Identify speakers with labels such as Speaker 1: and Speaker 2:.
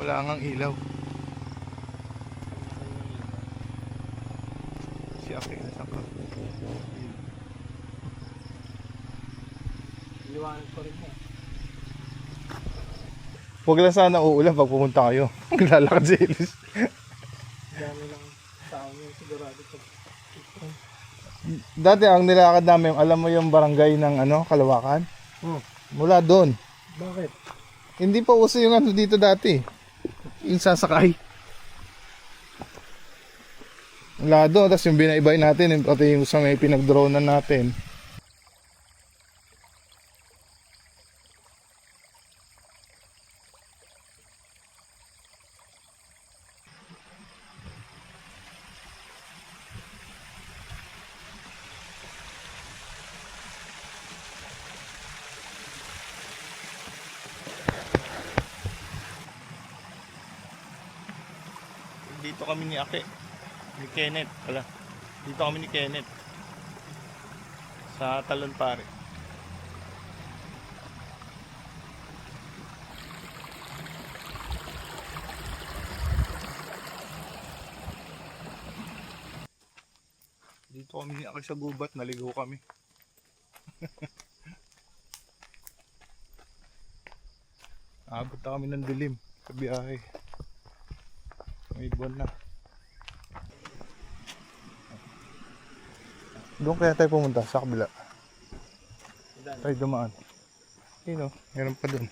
Speaker 1: Wala ngang ilaw. Si Aki na sa ka.
Speaker 2: Liwanag pa rin mo.
Speaker 1: Huwag lang sana uulan pag pumunta kayo. Maglalakad si Elis.
Speaker 2: Dami lang tao yung sigurado pag
Speaker 1: Dati ang nilakad namin, alam mo yung barangay ng Kalawakan? Mula doon.
Speaker 2: Bakit?
Speaker 1: Hindi pa uso yung dito dati. Yung sasakay. Mula doon, tapos yung binaybay natin, pati yung sa may pinag-dronean natin. Dito kami ni Ake, ni Kenneth, wala. Dito kami ni Kenneth. Sa Talon Pare. Dito kami ni Ake sa gubat, naligo kami. Abot na kami ng dilim sa biyahe. May buwan na. Doon kaya tayo pumunta sa kabila. Tayo dumaan. Ayun o, meron pa doon.